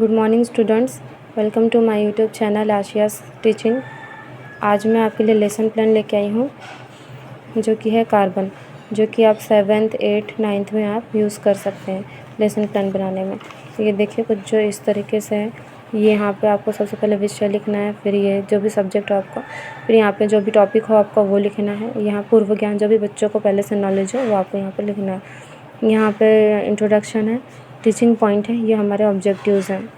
Good morning students, welcome to my YouTube channel Ashiya's teaching. आज मैं आपके लिए लेसन प्लान लेके आई हूँ जो कि है कार्बन, जो कि आप 7th 8th 9th में आप यूज़ कर सकते हैं लेसन प्लान बनाने में। ये देखिए कुछ जो इस तरीके से है। ये यहाँ पे आपको सबसे पहले विषय लिखना है, फिर ये जो भी सब्जेक्ट हो आपका, फिर यहाँ पे जो भी टॉपिक हो आपका वो लिखना है। यहाँ पूर्व ज्ञान जो भी बच्चों को पहले से नॉलेज हो वो आपको यहाँ पर लिखना है। यहाँ पे इंट्रोडक्शन है, टीचिंग पॉइंट है, ये हमारे ऑब्जेक्टिव्स हैं।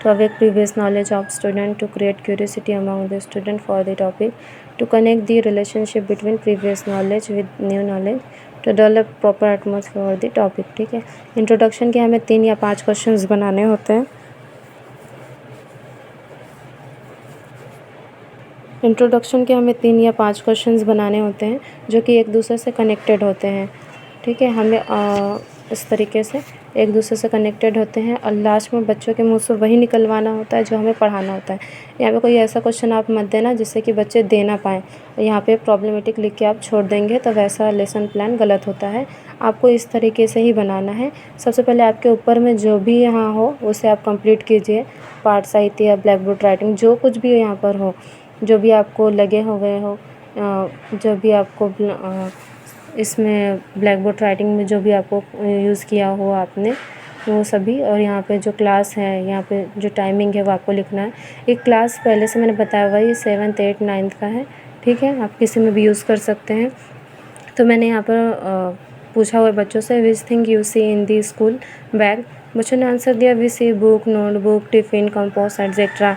To awake previous knowledge of student, to create curiosity among the student for the topic, to connect the relationship between previous knowledge with new knowledge, to develop proper atmosphere for the topic। ठीक है, introduction के हमें 3 या 5 questions बनाने होते हैं। Introduction के हमें 3 या 5 क्वेश्चंस बनाने होते हैं जो कि एक दूसरे से कनेक्टेड होते हैं। ठीक है, हमें इस तरीके से एक दूसरे से कनेक्टेड होते हैं और लास्ट में बच्चों के मुंह से वही निकलवाना होता है जो हमें पढ़ाना होता है। यहाँ पे कोई ऐसा क्वेश्चन आप मत देना जिससे कि बच्चे दे ना पाएँ। यहाँ पे प्रॉब्लमेटिक लिख के आप छोड़ देंगे तो वैसा लेसन प्लान गलत होता है। आपको इस तरीके से ही बनाना है। सबसे पहले आपके ऊपर में जो भी यहाँ हो उसे आप कंप्लीट कीजिए। पाठ साहित्य या ब्लैक बोर्ड राइटिंग जो कुछ भी यहाँ पर हो, जो भी आपको लगे हुए हो, जो भी आपको इसमें ब्लैक बोर्ड राइटिंग में जो भी आपको यूज़ किया हो आपने वो सभी, और यहाँ पे जो क्लास है, यहाँ पे जो टाइमिंग है वो आपको लिखना है। एक क्लास पहले से मैंने बताया हुआ है, ये 7th 8th 9th का है। ठीक है, आप किसी में भी यूज़ कर सकते हैं। तो मैंने यहाँ पर पूछा हुआ है बच्चों से, which thing you see in the school bag. बच्चों ने आंसर दिया we see book, notebook, tiffin, compass etcetera.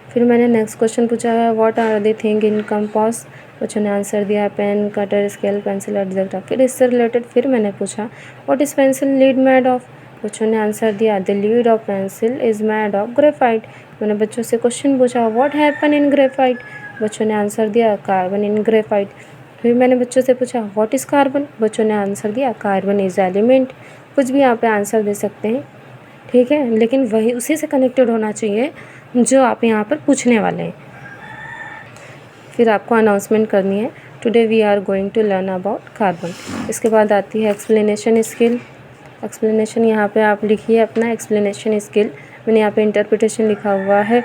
फिर मैंने नेक्स्ट क्वेश्चन पूछा है, what are the thing in compass. बच्चों ने आंसर दिया pen, cutter, scale, pencil etcetera. फिर इससे रिलेटेड फिर मैंने पूछा, what is pencil lead made of. बच्चों ने आंसर दिया the lead of pencil is made of graphite. मैंने बच्चों से क्वेश्चन पूछा, व्हाट हैपन इन ग्रेफाइट। बच्चों ने आंसर दिया कार्बन इन ग्रेफाइट। फिर मैंने बच्चों से पूछा, व्हाट इज़ कार्बन। बच्चों ने आंसर दिया कार्बन इज़ एलिमेंट। कुछ भी यहाँ पे आंसर दे सकते हैं। ठीक है, लेकिन वही उसी से कनेक्टेड होना चाहिए जो आप यहाँ पर पूछने वाले हैं। फिर आपको अनाउंसमेंट करनी है, today we are going to learn about carbon. इसके बाद आती है एक्सप्लेनेशन स्किल। एक्सप्लेनेशन यहाँ पे आप लिखिए अपना एक्सप्लेनेशन स्किल। मैंने यहाँ पे इंटरप्रिटेशन लिखा हुआ है।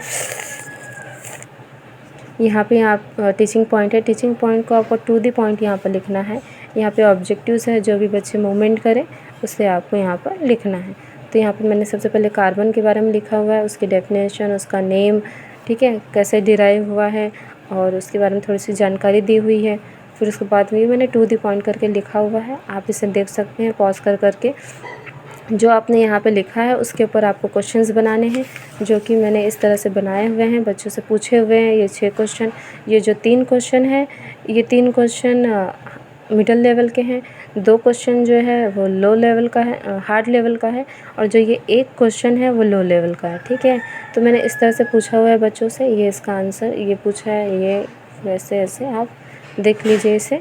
यहाँ पे आप टीचिंग पॉइंट है, टीचिंग पॉइंट को आपको टू द पॉइंट यहाँ पर लिखना है। यहाँ पे ऑब्जेक्टिव्स है, जो भी बच्चे मूवमेंट करें उसे आपको यहाँ पर लिखना है। तो यहाँ पर मैंने सबसे पहले कार्बन के बारे में लिखा हुआ है, उसकी डेफिनेशन, उसका नेम, ठीक है, कैसे डिराइव हुआ है और उसके बारे में थोड़ी सी जानकारी दी हुई है। फिर उसके बाद में मैंने टू द पॉइंट करके लिखा हुआ है, आप इसे देख सकते हैं पॉज कर करके। जो आपने यहाँ पे लिखा है उसके ऊपर आपको क्वेश्चंस बनाने हैं, जो कि मैंने इस तरह से बनाए हुए हैं, बच्चों से पूछे हुए हैं। ये 6 क्वेश्चन, ये जो 3 क्वेश्चन है, ये 3 क्वेश्चन मिडिल लेवल के हैं। 2 क्वेश्चन जो है वो लो लेवल का है, हार्ड लेवल का है, और जो ये 1 क्वेश्चन है वो लो लेवल का है। ठीक है, तो मैंने इस तरह से पूछा हुआ है बच्चों से, ये इसका आंसर ये पूछा है, ये वैसे ऐसे आप देख लीजिए इसे।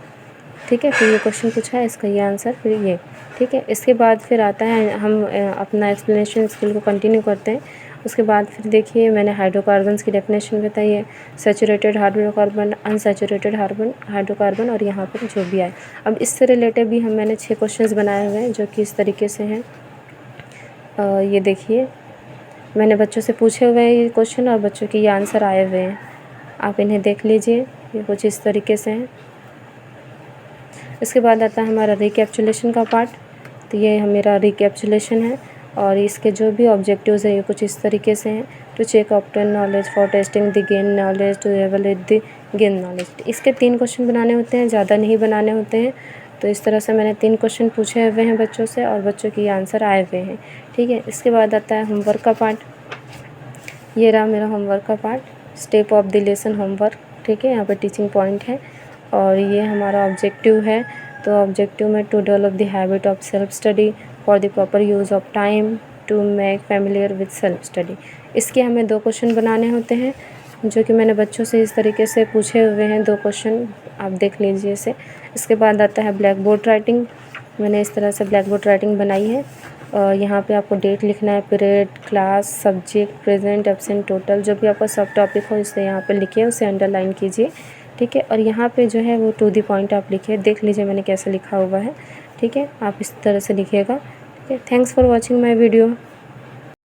ठीक है, फिर ये क्वेश्चन पूछा है, इसका ये आंसर, फिर ये। ठीक है, इसके बाद फिर आता है हम अपना एक्सप्लेनेशन स्किल को कंटिन्यू करते हैं। उसके बाद फिर देखिए मैंने हाइड्रोकार्बन्स की डेफिनेशन बताई है, सैचुरेटेड हाइड्रोकार्बन, अनसैचुरेटेड हाइड्रोकार्बन, और यहाँ पर जो भी आए। अब इससे रिलेटेड भी मैंने 6 क्वेश्चंस बनाए हुए हैं जो कि इस तरीके से हैं। ये देखिए मैंने बच्चों से पूछे हुए हैं ये क्वेश्चन और बच्चों के ये आंसर आए हुए हैं, आप इन्हें देख लीजिए, ये कुछ इस तरीके से हैं। इसके बाद आता है हमारा रिकैप्चुलेशन का पार्ट। तो ये मेरा रिकैप्चुलेशन है और इसके जो भी ऑब्जेक्टिव्स हैं ये कुछ इस तरीके से हैं। To check obtain knowledge, for testing the gain knowledge, to evaluate the gain knowledge. इसके 3 क्वेश्चन बनाने होते हैं, ज़्यादा नहीं बनाने होते हैं। तो इस तरह से मैंने 3 क्वेश्चन पूछे हुए हैं बच्चों से और बच्चों के आंसर आए हुए हैं। ठीक है, इसके बाद आता है होमवर्क का पार्ट। ये रहा मेरा होमवर्क का part, step of the lesson homework. ठीक है, यहाँ पर टीचिंग पॉइंट है और ये हमारा ऑब्जेक्टिव है। तो ऑब्जेक्टिव में to develop the habit of self study, for the proper use of time, to make familiar with self study. इसके हमें 2 क्वेश्चन बनाने होते हैं जो कि मैंने बच्चों से इस तरीके से पूछे हुए हैं। 2 क्वेश्चन आप देख लीजिए इसे। इसके बाद आता है ब्लैक बोर्ड राइटिंग। मैंने इस तरह से ब्लैक बोर्ड राइटिंग बनाई है। यहाँ पे आपको डेट लिखना है, period, class, subject, present, absent, total, जो भी आपका सब टॉपिक हो इसे यहाँ पे लिखिए, उसे अंडरलाइन कीजिए। ठीक है, और यहाँ पे जो है वो टू द पॉइंट आप लिखिए, देख लीजिए मैंने कैसे लिखा हुआ है। ठीक है, आप इस तरह से लिखिएगा। ठीक है, thanks for watching my video.